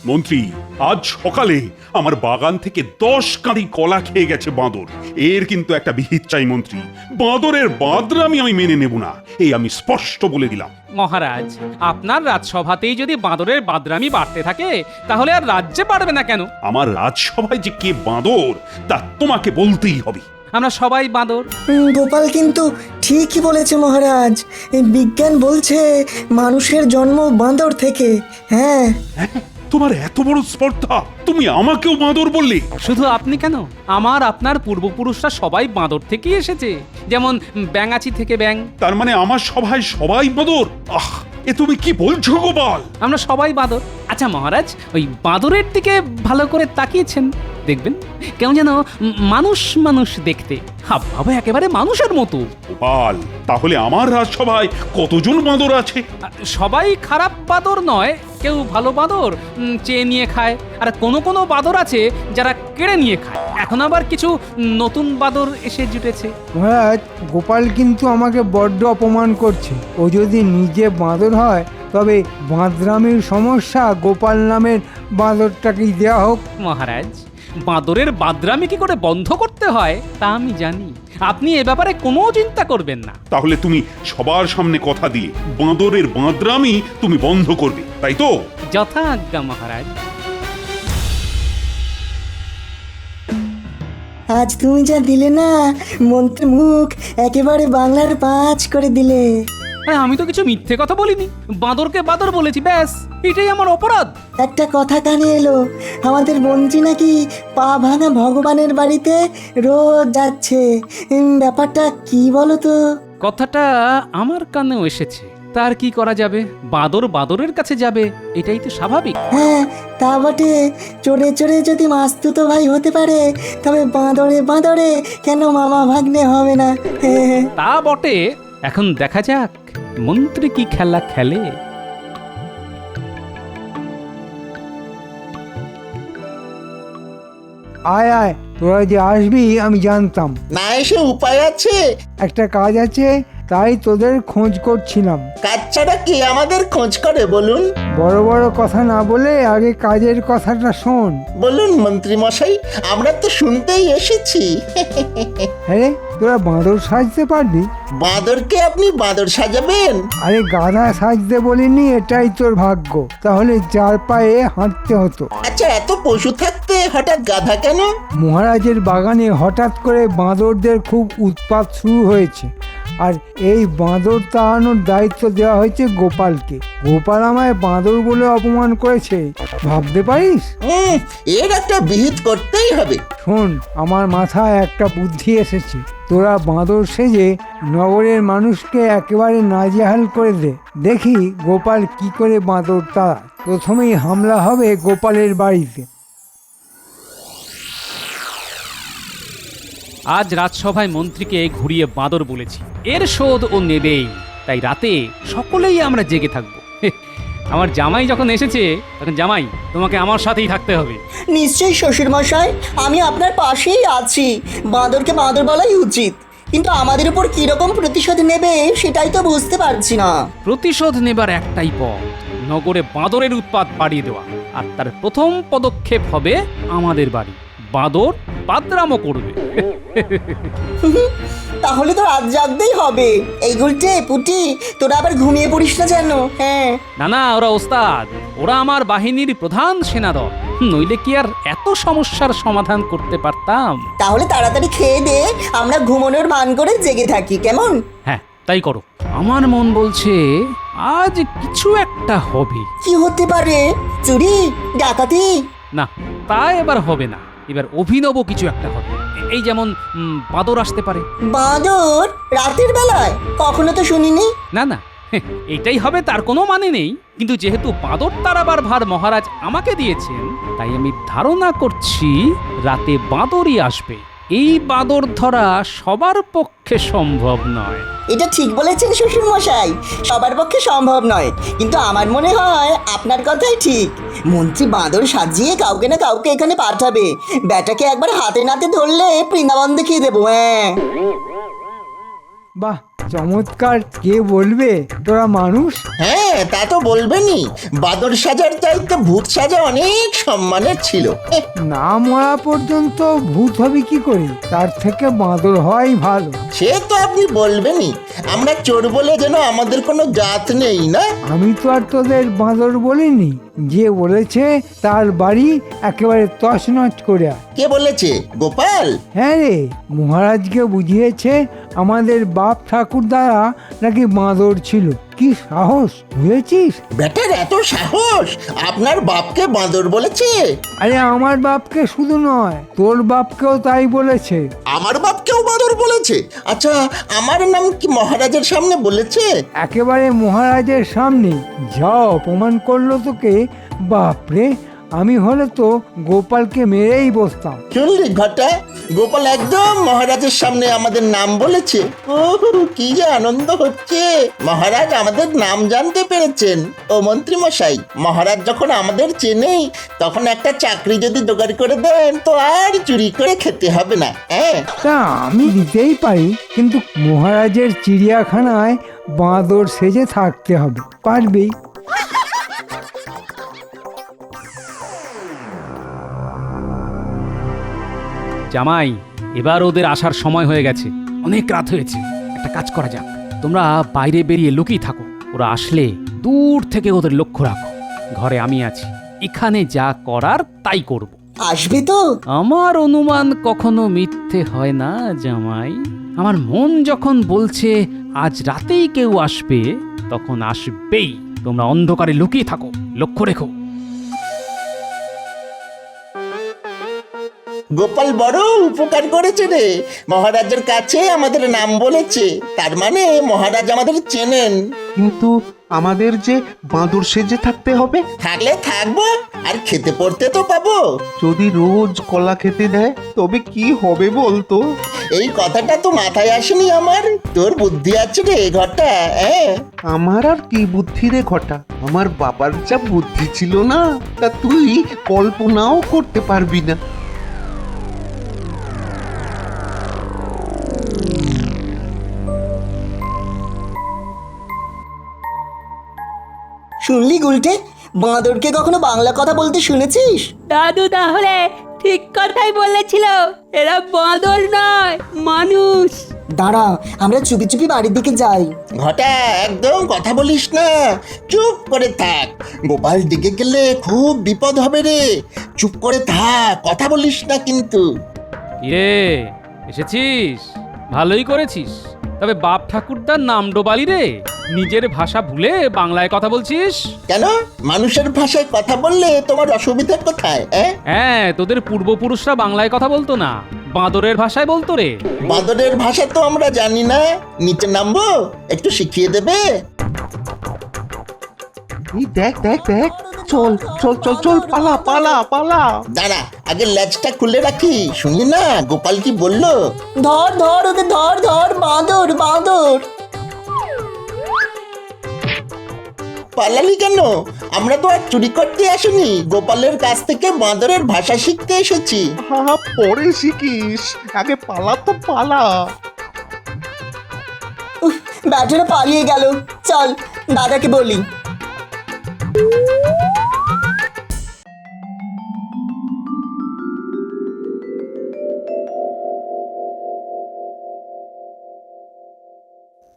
মন্ত্রী, আজ সকালে আমার বাগান থেকে 10 কাঁড়ি কলা খেয়ে গেছে বাঁদর। এর কিন্তু একটা বিহিত চাই মন্ত্রী। বাঁদরের বাঁদরামি আমি মেনে নেব না, এই আমি স্পষ্ট বলে দিলাম। মহারাজ, আপনার রাজসভাতেই যদি বাঁদরের বাদরামি বাড়তে থাকে তাহলে আর রাজ্যে পারবে না কেন? আমার রাজসভায় যে কে বাঁদর তা তোমাকে বলতেই হবে। আমরা সবাই বাঁদর। গোপাল কিন্তু ঠিকই বলেছে মহারাজ। এই বিজ্ঞান বলছে মানুষের জন্ম বাঁদর থেকে। হ্যাঁ, হ্যাঁ, তোমার এত বড় স্পর্ধা, তুমি আমাকেও বাঁদর বললে? শুধু আপনি কেন, আমার আপনার পূর্বপুরুষরা সবাই বাঁদর থেকেই এসেছে। যেমন ব্যাঙাচি থেকে ব্যাঙ। তার মানে আমার সভায় সবাই বাঁদর? আহ, এ তুমি কি বলছো গোপাল? আমরা সবাই বাঁদর। আচ্ছা মহারাজ, ওই বাঁদরের দিকে ভালো করে তাকিয়েছেন, দেখবেন কেমন যেন মানুষ মানুষ দেখতে, হাবভাবে একেবারে মানুষের মতো। গোপাল, তাহলে আমার রাজসভায় কতজন বাঁদর আছে? সবাই খারাপ বাঁদর নয়, কেউ ভালো বাঁদর চেয়ে নিয়ে খায়, আর কোনো কোনো বাঁদর আছে যারা কেড়ে নিয়ে খায়। এখন আবার কিছু নতুন বাঁদর এসে জুটেছে। মহারাজ, গোপাল কিন্তু আমাকে বড্ড অপমান করছে। ও যদি নিজে বাঁদর হয় তবে বাঁদরামির সমস্যা গোপাল নামের বাঁদরটাকেই দেওয়া হোক। মহারাজ, বাঁদরের বাদরামি কি করে বন্ধ করতে হয় তা আমি জানি, আপনি এ ব্যাপারে কোনো চিন্তা করবেন না। তাহলে তুমি সবার সামনে কথা দিয়ে বাঁদরের বাঁদরামি তুমি বন্ধ করবে, তাই তো? যথা আজ্ঞা মহারাজ। আজ তুমি যা দিলে না, মন্ত্রী মুখ একেবারে বাংলার 5 করে দিলে। হ্যাঁ, আমি তো কিছু মিথ্যে কথা বলিনি, বাঁদরকে বাঁদর বলেছি, ব্যাস এটাই আমার অপরাধ। একটা কথা কানে এলো, আমাদের মন্ত্রী নাকি পা ভাঙা ভগবানের বাড়িতে রোজ যাচ্ছে। ব্যাপারটা কি বলো তো? কথাটা আমার কানেও এসেছে, তার কি করা যাবে? বাঁদর বাঁদরের কাছে যাবে, এটাই তো স্বাভাবিক। হ্যাঁ, তা বটে। চড়ে চড়ে যদি মাস্তুতো ভাই হতে পারে, তবে বাঁদরে বাঁদরে কেন মামা ভাগ্নে হবে না? তা বটে, এখন দেখা যাক মন্ত্রী কি খেলা খেলে। আয় আয়, তোরা যে আসবি আমি জানতাম। না এসে উপায় আছে? একটা কাজ আছে, তাই তোদের খোঁজ করছিলাম। কাজ ছাড়া কি আমাদের খোঁজ করে বলুন? বড় বড় কথা না বলে আগে কাজের কথাটা শোন। বলুন মন্ত্রী মশাই, আমরা তো শুনতেই এসেছি। হ্যাঁ, তোরা বাঁদর সাজতে পারবি? বাঁদরকে আপনি বাঁদর সাজাবেন? আরে গাধা সাজতে বলিনি, এটাই তোর ভাগ্য, তাহলে 4 পায়ে হাঁটতে হতো। আচ্ছা, এত পশু থাকতে হঠাৎ গাধা কেন? মহারাজের বাগানে হঠাৎ করে বাঁদরদের খুব উৎপাত শুরু হয়েছে, আর এই বাঁদর তাড়ানোর দায়িত্ব দেওয়া হয়েছে গোপালকে। গোপাল আমায় বাঁদর বলে অপমান করেছে, ভাবতে পারিস? এর একটা বিহিত করতেই হবে। শোন, আমার মাথায় একটা বুদ্ধি এসেছে। তোরা বাঁদর সেজে নগরের মানুষকে একেবারে নাজেহাল করে দে, দেখি গোপাল কি করে বাঁদর তাড়ায়। প্রথমেই হামলা হবে গোপালের বাড়িতে। আজ রাজসভায় মন্ত্রীকে ঘুরিয়ে বাঁদর বলেছি, এর শোধ ও নেবেই। তাই রাতে সকলেই আমরা জেগে থাকবো। আমার জামাই যখন এসেছে, তখন জামাই তোমাকে আমার সাথেই থাকতে হবে। নিশ্চয়ই শ্বশুর মশাই, আমি আপনার পাশেই আছি। বাঁদরকে বাঁদর বলাই উচিত, কিন্তু আমাদের উপর কিরকম প্রতিশোধ নেবে সেটাই তো বুঝতে পারছি না। প্রতিশোধ নেবার একটাই পথ, নগরে বাঁদরের উৎপাত বাড়িয়ে দেওয়া। আর তার প্রথম পদক্ষেপ হবে আমাদের বাড়ি। বাঁদর বাদরামও করবে। তাহলে তো রাত জাগতেই হবে। এই গুলটে পুটি, তোরা আবার ঘুমিয়ে পড়িস না যেন। হ্যাঁ, না না, ওরা ওস্তাদ, ওরা আমার বাহিনীর প্রধান সেনাদল, নইলে কি আর এত সমস্যার সমাধান করতে পারতাম? তাহলে তাড়াতাড়ি খেয়ে দে, আমরা ঘুমানোর মান করে জেগে থাকি, কেমন? হ্যাঁ, তাই করো। আমার মন বলছে আজ কিছু একটা হবে। কি হতে পারে? চুরি, ডাকাতি? না, তা এবার হবে না, এবার অভিনব কিছু একটা হবে। এই যেমন বাঁদর আসতে পারে। বাঁদর রাতের বেলায়? কখনো তো শুনিনি। না না, এটাই হবে তার কোনো মানে নেই, কিন্তু যেহেতু বাঁদর তাড়াবার ভার মহারাজ আমাকে দিয়েছেন, তাই আমি ধারণা করছি রাতে বাঁদরই আসবে। এই বাঁদর ধরা সবার পক্ষে সম্ভব নয়। এটা ঠিক বলেছেন শ্বশুর মশাই, সবার পক্ষে সম্ভব নয়, কিন্তু আমার মনে হয় আপনার কথাই ঠিক। মন্ত্রী বাঁদর সাজিয়ে কাউকে না কাউকে এখানে পাঠাবে। ব্যাটাকে একবার হাতে নাতে ধরলে বৃন্দাবন দেখিয়ে দেবো। হ্যাঁ, বাহ, চমৎকার কে বলবে তোরা মানুষ? হ্যাঁ তা তো বলবেনই, বাদর সাজার চাইতে ভূত সাজা অনেক সম্মানের ছিল। না মরা পর্যন্ত ভূত হবে কি করে? তার থেকে বাঁদর হওয়াই ভালো। সে তো আপনি বলবেনই, আমরা চোর বলে যেন আমাদের কোনো জাত নেই না। আমি তো আর তোদের বাঁদর বলিনি, যে বলেছে তার বাড়ি একেবারে তছনছ করে আয়। কে বলেছে? গোপাল? হ্যাঁ রে, মহারাজকে বুঝিয়েছে আমাদের বাপ ঠাকুর দ্বারা নাকি বাঁদর ছিল। কি সাহস, বুঝেছিস? বেটার এত সাহস, আপনার বাপকে বাঁদর বলেছে? আরে আমার বাপকে শুধু নয়, তোর বাপকেও তাই বলেছে। আমার বাপকেও বাঁদর বলেছে? আচ্ছা, আমার নাম কি মহারাজের সামনে বলেছে? একেবারে মহারাজের সামনে। যা অপমান করলো তোকে, বাপরে! আমি হলে তো গোপালকে মেরেই বসতাম। শুনলি ঘটা, গোপাল একদম মহারাজের সামনে আমাদের নাম বলেছে। ও কি যে আনন্দ হচ্ছে, মহারাজ আমাদের নাম জানতে পেরেছেন। ও মন্ত্রী মশাই, মহারাজ যখন আমাদের চেনেই, তখন একটা চাকরি যদি জোগাড় করে দেন তো আর চুরি করে খেতে হবে না। হ্যাঁ, তা আমি দিতেই পারি, কিন্তু মহারাজের চিড়িয়াখানায় বাঁদর সেজে থাকতে হবে। পারবেই? জামাই, এবার ওদের আসার সময় হয়ে গেছে, অনেক রাত হয়েছে। একটা কাজ করা যাক, তোমরা বাইরে বেরিয়ে লুকিয়ে থাকো। ওরা আসলে দূর থেকে ওদের লক্ষ্য রাখো। ঘরে আমি আছি, এখানে যা করার তাই করব। আসবে তো? আমার অনুমান কখনো মিথ্যে হয় না জামাই। আমার মন যখন বলছে আজ রাতেই কেউ আসবে, তখন আসবেই। তোমরা অন্ধকারে লুকিয়ে থাকো, লক্ষ্য রেখো। গোপাল বড় উপকার করেছে রে, মহারাজের কাছে আমাদের নাম বলেছে, তার মানে মহারাজ আমাদের চেনেন। কিন্তু আমাদের যে বাঁদর সেজে থাকতে হবে। থাকলে থাকবো, আর খেতে পড়তে তো পাবো। যদি রোজ কলা খেতে দেয় তবে কি হবে বলতো? এই কথাটা তো মাথায় আসেনি আমার। তোর বুদ্ধি আছে রে ঘটা। হ্যাঁ, আমার আর কি বুদ্ধি রে ঘটা, আমার বাবার যা বুদ্ধি ছিল না, তা তুই কল্পনাও করতে পারবি না। শুনলি গুলটে, বাঁদরকে কখনো বাংলা কথা বলতে শুনেছিস? দাদু তাহলে ঠিক কথাই বলেছিল, এরা বাঁদর নয়, মানুষ। দাঁড়া, আমরা চুপি চুপি বাড়ির দিকে যাই। ঘটা একদম কথা বলিস না, চুপ করে থাক। গোপাল দিকে গেলে খুব বিপদ হবে রে। চুপ করে থাক, কথা বলিস না কিন্তু। কিরে, এসেছিস? ভালোই করেছিস। তবে বাপ ঠাকুরদার নাম ডোবালি রে, নিজের ভাষা ভুলে বাংলায় কথা বলছিস। কেন, মানুষের ভাষায় কথা বললে তোমার অসুবিধা কোথায়? হ্যাঁ, তোদের পূর্বপুরুষরা বাংলায় কথা বলতো না, বাঁদরের ভাষায় বলতো রে। বাঁদরের ভাষা তো আমরা জানি না, নিচে নামবো, একটু শিখিয়ে দেবে? এই দেখ দেখ দেখ, চল চল চল চল, পালা পালা পালা। দাঁড়া, আগে ল্যাজটা খুলে রাখি। শুনলি না গোপাল কি বললো? ধর ধর ওদের, ধর ধর, বাঁদর বাঁদর। পালালি কেন? আমরা তো আর চুরি করতে আসিনি, গোপালের কাছ থেকে বাঁদরের ভাষা শিখতে এসেছি। হা পরে শিখিস, আগে পালা তো পালা। ব্যাটারা পালিয়ে গেল। চল দাদাকে বলি।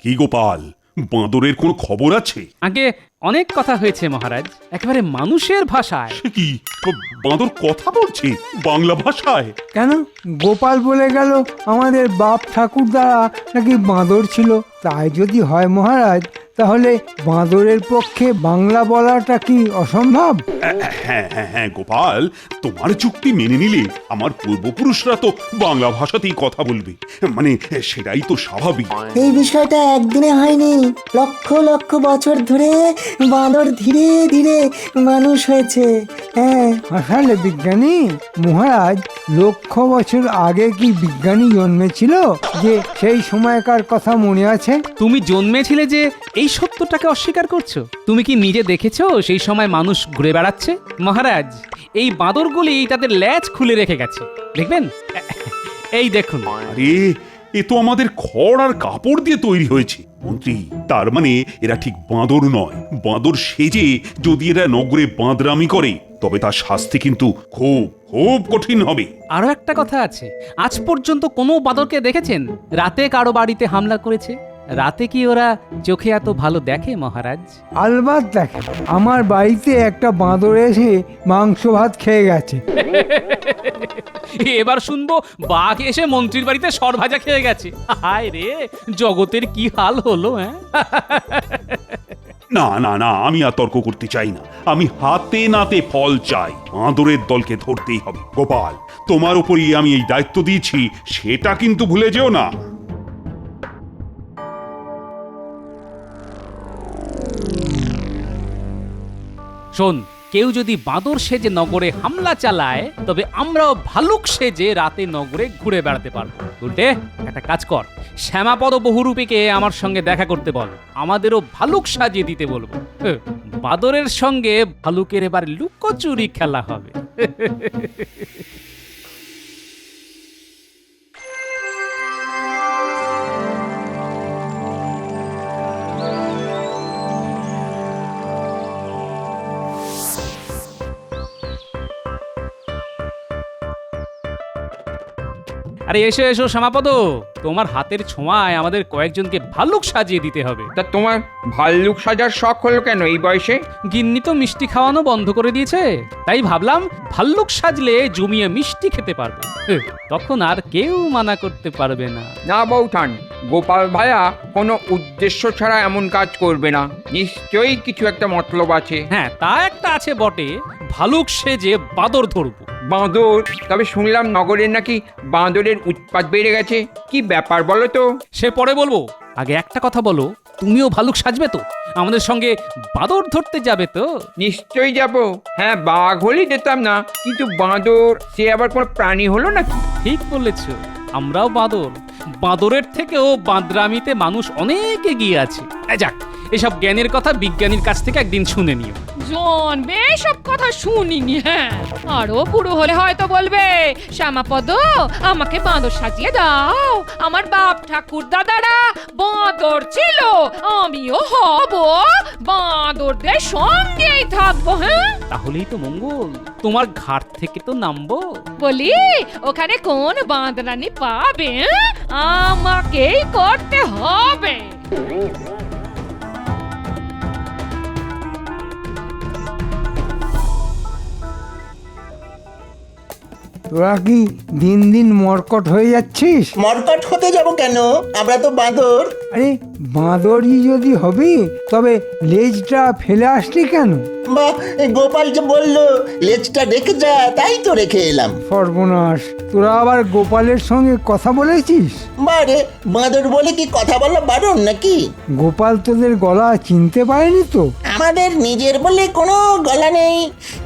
কি গোপাল, বাঁদরের কোনো খবর আছে? আগে অনেক কথা হয়েছে মহারাজ, একেবারে মানুষের ভাষায়। সে কি, বাঁদর কথা বলছে বাংলা ভাষায়? কেন? গোপাল বলে গেল আমাদের বাপ ঠাকুর দ্বারা নাকি বাঁদর ছিল। তাই যদি হয় মহারাজ, তাহলে বাঁদরের পক্ষে বাংলা বলাটা কি অসম্ভব? হ্যাঁ হ্যাঁ হ্যাঁ গোপাল, তোমার যুক্তি মেনে নিলে আমার পূর্বপুরুষরা তো বাংলা ভাষাতেই কথা বলবে, মানে সেটাই তো স্বাভাবিক। এই বিষয়টা একদিনে হয়নি, লক্ষ লক্ষ বছর ধরে বাঁদর ধীরে ধীরে মানুষ হয়েছে। হ্যাঁ, আসলে বিজ্ঞানী মহারাজ, লক্ষ বছর আগে কি বিজ্ঞানী জন্মেছিল যে সেই সময়কার কথা মনে আছে? তুমি জন্মেছিলে যে এই সত্যটাকে অস্বীকার করছো? তুমি কি নিজে দেখেছো সেই সময় মানুষ ঘুরে বেড়াচ্ছে? মহারাজ, এই বাঁদরগুলি তাদের ল্যাজ খুলে রেখে গেছে, দেখবেন। এই দেখুন। আরে, এ তো আমাদের খড় আর কাপড় দিয়ে তৈরি হয়েছে। মন্ত্রী, তার মানে এরা ঠিক বাঁদর নয়। বাঁদর সেজে যদি এরা নগরে বাঁদরামি করে তবে তার শাস্তি কিন্তু খুব খুব কঠিন হবে। আরো একটা কথা আছে, আজ পর্যন্ত কোনো বাঁদরকে দেখেছেন রাতে কারো বাড়িতে হামলা করেছে? রাতে কি ওরা চোখে এত ভালো দেখে মহারাজ? আলবাত দেখে, আমার বাড়িতে একটা বাঁদর এসে মাংস ভাত খেয়ে গেছে। এবার শুনবো বাঘ এসে মন্ত্রীর বাড়িতে সরভাজা খেয়ে গেছে। হায় রে, জগতের কি হাল হলো! হ্যাঁ, না না না, আমি আর তর্ক করতে চাই না। আমি হাতে নাতে ফল চাই। বাঁদরের দলকে ধরতেই হবে। গোপাল, তোমার উপরই আমি এই দায়িত্ব দিয়েছি, সেটা কিন্তু ভুলে যেও না। শোন, কেউ যদি বাঁদর সেজে নগরে হামলা চালায় তবে আমরাও ভালুক সেজে রাতে নগরে ঘুরে বেড়াতে পারবো। উল্টে একটা কাজ কর, শ্যামাপদ বহুরূপীকে আমার সঙ্গে দেখা করতে বল, আমাদেরও ভালুক সাজিয়ে দিতে বলবো। বাঁদরের সঙ্গে ভালুকের এবার লুকোচুরি খেলা হবে। আরে এসো এসো শ্যামাপদ, তোমার হাতের ছোঁয়ায় আমাদের কয়েকজনকে ভালুক সাজিয়ে দিতে হবে। তা তোমার ভাল্লুক সাজার শখ হলো কেন এই বয়সে? গিন্নি তো মিষ্টি খাওয়ানো বন্ধ করে দিয়েছে, তাই ভাবলাম ভাল্লুক সাজলে জমিয়ে মিষ্টি খেতে পারবো। তখন আর কেউ মানা করতে পারবে না। না বৌঠান, গোপাল ভায়া কোনো উদ্দেশ্য ছাড়া এমন কাজ করবে না। নিশ্চয়ই কিছু একটা মতলব আছে। হ্যাঁ, তা একটা আছে বটে, ভালুক সেজে বাঁদর ধরবো। বাঁদর? তবে শুনলাম নগরের নাকি বাঁদরের উৎপাত বেড়ে গেছে। কি ব্যাপার বলো তো? সে পরে বলবো, আগে একটা কথা বলো, তুমিও ভালুক সাজবে তো? আমাদের সঙ্গে বাঁদর ধরতে যাবে তো? নিশ্চয়ই যাব। হ্যাঁ, বাঘ হলেই যেতাম না, কিন্তু বাঁদর সে আবার কোনো প্রাণী হলো নাকি? ঠিক বলেছ, আমরাও বাঁদর। বাঁদরের থেকেও বাঁদরামিতে মানুষ অনেক এগিয়ে আছে। যাক, এসব জ্ঞানের কথা বিজ্ঞানীর কাছ থেকে একদিন শুনে নিও। জন বেসব কথা শুনিনি। হ্যাঁ, আরো বুড়ো হলে হয়তো বলবে, শ্যামাপদ আমাকে বাঁদর সাজিয়ে দাও, আমার বাপ ঠাকুর দাদারা বাঁদর ছিল, আমিও হব, বাঁদরদের সঙ্গেই থাকবো। হ্যাঁ, তাহলেই তো মঙ্গল, তোমার ঘাট থেকে তো নামবো। বলি ওখানে কোন বাঁদরানি পাবে? আমাকেই করতে হবে। তোরা কি দিন দিন মরকট হয়ে যাচ্ছিস? মরকট হতে যাব কেন? আমরা তো বাঁদর। আরে বাঁদরই যদি হবি তবে লেজটা ফেলে আসলি কেন? বা গোপাল যে বললো লেজটা রেখে যা, তাই তো রেখে এলাম। সর্বনাশ, তোরা আবার গোপালের সঙ্গে কথা বলেছিস? বারে, বাঁদর বলে কি কথা বলা বারণ নাকি? গোপাল তোদের গলা চিনতে পারেনি তো? আমাদের নিজের বলে কোনো গলা নেই।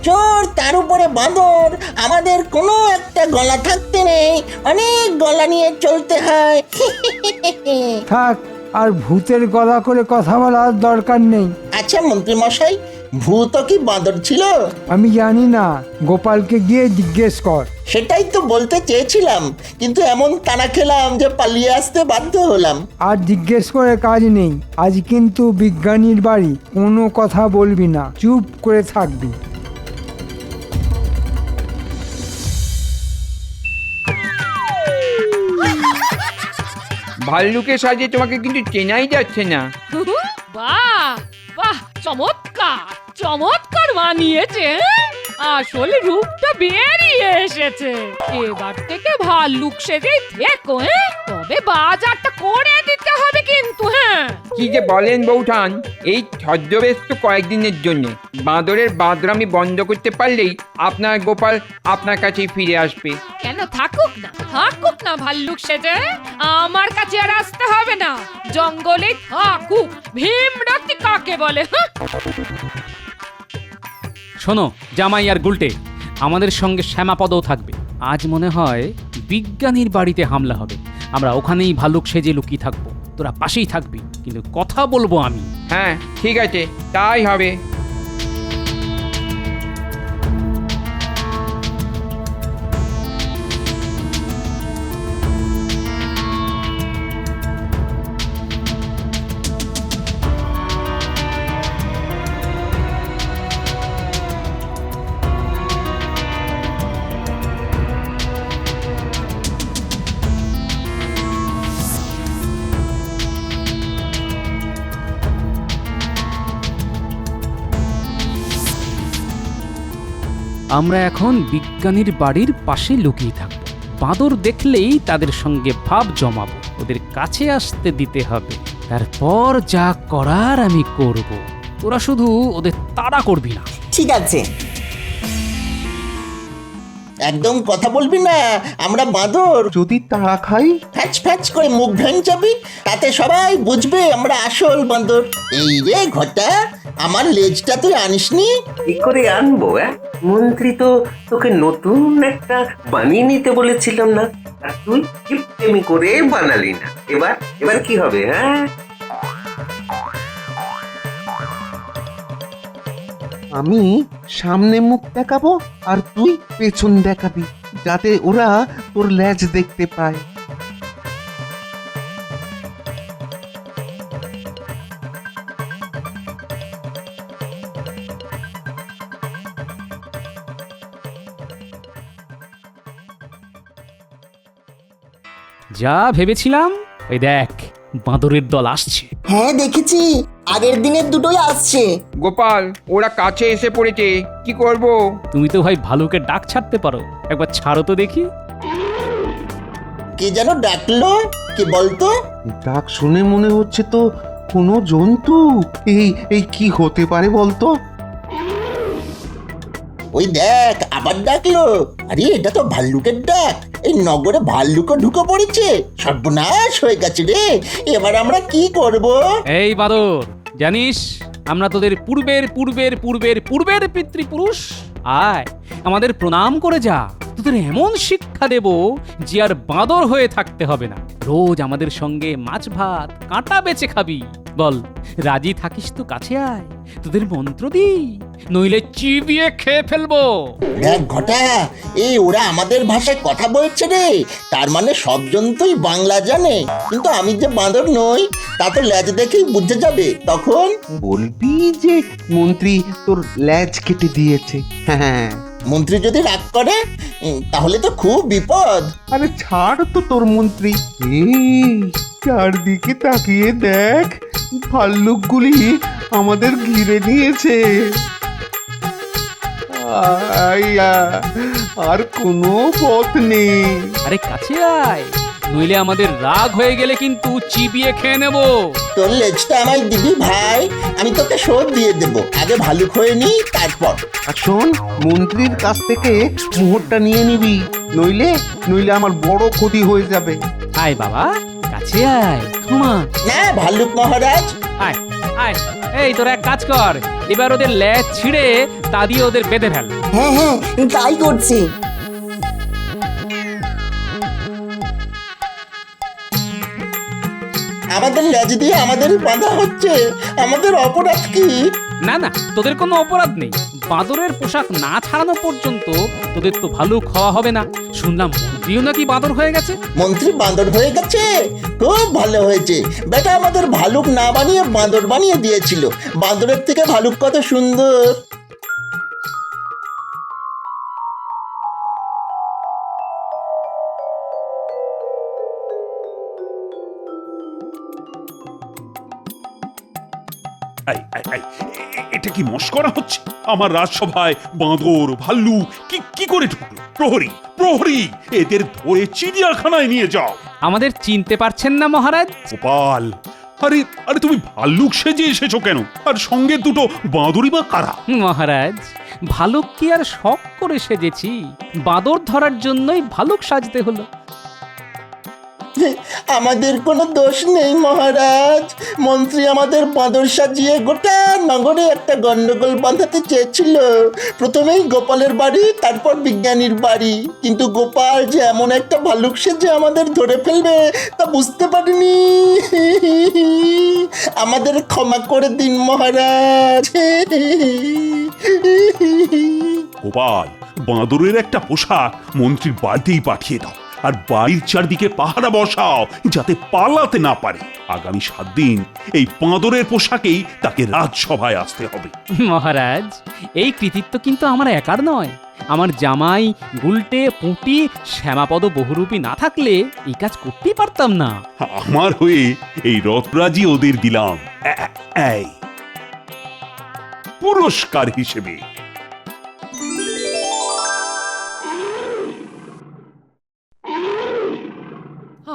চোর, তার উপরে বাঁদর, আমাদের কোনো একটা গলা থাকতে নেই, অনেক গলা নিয়ে চলতে হয়। থাক, আর ভূতের গলা করে কথা বলার দরকার নেই। আচ্ছা মন্ত্রী মশাই, ভূত কি বাঁদর ছিল? আমি জানি না, গোপালকে গিয়ে জিজ্ঞেস কর। সেটাই তো বলতে চেয়েছিলাম, কিন্তু এমন তাড়া খেলাম যে পালিয়ে আসতে বাধ্য হলাম। আর জিজ্ঞেস করে কাজ নেই, আজ কিন্তু বিজ্ঞানীর বাড়ি, কোনো কথা বলবি না, চুপ করে থাকবি। ভাল্লুকের সাজে তোমাকে কিন্তু চেনাই যাচ্ছে না। বাহ বাহ, চমৎকার চমৎকার মানিয়েছে। আসল রূপটা বেরিয়ে এসেছে। এবার থেকে ভাল্লুক সেজেই থেকো। তবে বাজারটা করে দিতে হবে কিন্তু। হ্যাঁ, কি যে বলেন বৌঠান, এই ছদ্মবেশ তো কয়েকদিনের জন্য। বাঁদরের বাঁদরামি বন্ধ করতে পারলেই আপনার গোপাল আপনার কাছেই ফিরে আসবে। কেন থাকুক না ভাল্লুক সেজে, আমার কাছে আর আসতে হবে না। জঙ্গলে থাকুক, ভীমরাতি কাকে বলে। শোনো জামাই আর গুলটে, আমাদের সঙ্গে শ্যামাপদও থাকবে। আজ মনে হয় বিজ্ঞানীর বাড়িতে হামলা হবে, আমরা ওখানেই ভালুক সেজে লুকিয়ে থাকবো। তোরা পাশেই থাকবি, কিন্তু কথা বলবো আমি। হ্যাঁ ঠিক আছে, তাই হবে। আমরা এখন বিজ্ঞানীর বাড়ির পাশে লুকিয়ে থাকবো। বাঁদর দেখলেই তাদের সঙ্গে ভাব জমাবো, ওদের কাছে আসতে দিতে হবে। তারপর যা করার আমি করব। তোরা শুধু ওদের তাড়া করবি না। ঠিক আছে। একদম কথা বলবি না, আমরা বাঁদর। যদি তাড়া খাই? ফ্যাচ ফ্যাচ করে মুখ ভেঙে যাবি, তাতে সবাই বুঝবে আমরা আসল বাঁদর। এই রে ঘটা, আমার লেজটা তুই আনিসনি? কি করে আনবো? মন্ত্রী তো তোকে নতুন একটা বানিয়ে নিতে বলেছিলাম না, আর তুই কিপটেমি করে বানালি না। এবার এবার কি হবে? হ্যাঁ, আমি সামনে মুখ দেখাবো আর তুই পেছন দেখাবি, যাতে ওরা তোর লেজ দেখতে পায়। যা ভেবেছিলাম, ওই দেখ বাঁদরের দল আসছে। হ্যাঁ দেখেছি, আগের দিনের দুটোই আসছে। গোপাল, ওরা কাছে এসে পড়েছে, কি করব? তুমি তো ভাই ভালুকের ডাক ছাড়তে পারো, একবার ছাড়ো তো দেখি। কে যেন ডাকলো, কে বলতো? ডাক শুনে মনে হচ্ছে তো কোনো জন্তু। এই এই কি হতে পারে বলতো? ওই দেখ, আবার ডাকলো। আরে এটা তো ভাল্লুকের ডাক। এই নগরে ভাল্লুকও ঢুকে পড়েছে, সর্বনাশ হয়ে গেছে রে। এবার আমরা কি করব? এই বাঁদর, জানিস আমরা তোদের পূর্বের পূর্বের পূর্বের পূর্বের পিতৃপুরুষ। আয় আমাদের প্রণাম করে যা, তোদের এমন শিক্ষা দেব যে আর বাঁদর হয়ে থাকতে হবে না। রোজ আমাদের সঙ্গে মাছ ভাত কাঁটা বেচে খাবি। বল, রাজি থাকিস তো কাছে আয়, তোদের মন্ত্র দি, নইলে চিবিয়ে খেয়ে ফেলবো। দেখ ঘটা, এই ওরা আমাদের ভাষায় কথা বলছে রে। তার মানে সব জন্তুই বাংলা জানে, কিন্তু আমি যে বাঁদর নই তা তো লেজ দেখেই বুঝে যাবে। তখন বলবি যে মন্ত্রী তোর লেজ কেটে দিয়েছে। হ্যাঁ, মন্ত্রী যদি রাগ করে, তাহলে তো খুব বিপদ। আরে ছাড় তো তোর মন্ত্রী। এই চারদিকে তাকিয়ে দেখ, ভাল্লুকগুলি আমাদের ঘিরে নিয়েছে। আইয়া, আর কোনো পথ নেই। আরে কাছে আয়, নইলে আমাদের রাগ হয়ে গেলে কিন্তু চিবিয়ে খেয়ে নেব। তোর লেজটা আমায় দিবি ভাই, আমি তোকে শোধ দিয়ে দেব। আগে ভালুক হয়ে নি, তারপর। আর শোন, মন্ত্রীর কাছ থেকে মোহরটা নিয়ে নিবি, নইলে নইলে আমার বড় ক্ষতি হয়ে যাবে। আয় বাবা, কাছে আয়, ক্ষমা না ভাল্লুক মহারাজ, আয় আয়। এই তোরা এক কাজ কর, এবার ওদের লেজ ছিঁড়ে তা দিয়ে ওদের বেঁধে ফেল। হ্যাঁ হ্যাঁ, তাই করছি। আমাদের লেজ দিয়ে আমাদেরই বাঁধা হচ্ছে, আমাদের অপরাধ কি? না না, তোদের কোনো অপরাধ নেই। বাঁদরের পোশাক না ছাড়ানো পর্যন্ত তোদের তো ভালো খাওয়া হবে না। শুনলাম মন্ত্রীও নাকি বাঁদর হয়ে গেছে। মন্ত্রী বাঁদর হয়ে গেছে? খুব ভালো হয়েছে। বেটা আমাদের ভালুক না বানিয়ে বাঁদর বানিয়ে দিয়েছিল। বাঁদরের থেকে ভালুক কত সুন্দর। এটা কি মস্করা হচ্ছে? আমার রাজসভায় বাঁদর ভাল্লু কি কি করে ঢুকলো? প্রহরী, প্রহরী, এদের ধরে চিড়িয়াখানায় নিয়ে যাও। আমাদের চিনতে পারছেন না মহারাজ? গোপাল, আরে আরে তুমি ভাল্লুক সেজে এসেছো কেন? আর সঙ্গে দুটো বাঁদরই বা কারা? মহারাজ, ভালুক কি আর শখ করে সেজেছি? বাঁদর ধরার জন্যই ভালুক সাজতে হলো। আমাদের কোনো দোষ নেই মহারাজ। মন্ত্রী আমাদের বাঁদর সাজিয়ে গোটা নগরে একটা গন্ডগোল বাঁধাতে চেয়েছিল। প্রথমেই গোপালের বাড়ি, তারপর বিজ্ঞানীর বাড়ি। কিন্তু গোপাল যে এমন একটা ভালুক সেজে আমাদের ধরে ফেলবে তা বুঝতে পারিনি। আমাদের ক্ষমা করে দিন মহারাজ। গোপাল, বাঁদরের একটা পোশাক মন্ত্রীর বাড়িতেই পাঠিয়ে দাও, আর বাড়ির চারদিকে পাহারা বসাও যাতে পালাতে না পারে। আগামী 7 দিন এই বাঁদরের পোশাকেই তাকে রাজসভায় আসতে হবে। মহারাজ, এই কৃতিত্ব কিন্তু আমার একার নয়। আমার জামাই গুলটে, পুঁটি, শ্যামাপদ বহুরূপী না থাকলে এই কাজ করতেই পারতাম না। আমার হয়ে এই রথরাজি ওদের দিলাম এই পুরস্কার হিসেবে।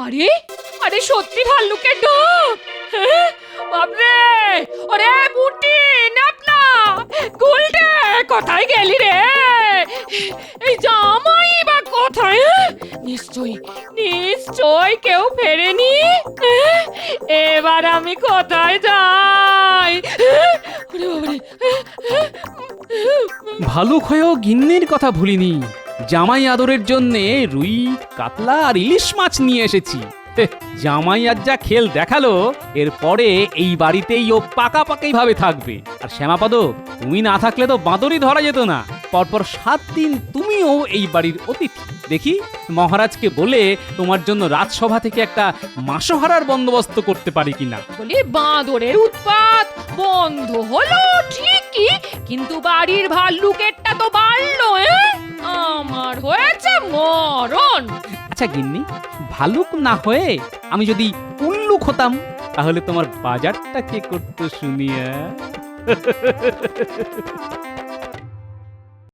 আরে আরে সত্যি ভাল্লুকের ডাক! হ্যাঁ? বাপরে! ওরে বুটি নাপলা গুলটে কোথায় গেলি রে? এই জামাই বা কোথায়? হ্যাঁ? নিশ্চয় কেউ ফেরেনি। হ্যাঁ? এবার আমি কোথায় যাই? হ্যাঁ? ওরে বাবারে! ভালুক হয়েও গিন্নির কথা ভুলিনি। জামাই আদরের জন্যে রুই, কাতলা আর ইলিশ মাছ নিয়ে এসেছি। জামাই আজ যা খেল দেখালো, এরপরে এই বাড়িতেই ও পাকাপাকি ভাবে থাকবে। আর শ্যামাপদ, তুমি না থাকলে তো বাঁদরই ধরা যেত না। পরপর 7 দিন তুমিও এই বাড়ির অতিথি। দেখি মহারাজকে বলে তোমার জন্য রাজসভা থেকে একটা মাসোহারার বন্দোবস্ত করতে পারি কিনা। বলি বাঁদরের উৎপাত বন্ধ হলো ঠিকই, কিন্তু বাড়ির ভাল্লুকেরটা তো বাড়লো। আমার হয়েছে মরণ। আচ্ছা গিন্নি, ভালুক না হয়ে আমি যদি উল্লুক হতাম, তাহলে তোমার বাজারটা কে করতো শুনিয়া?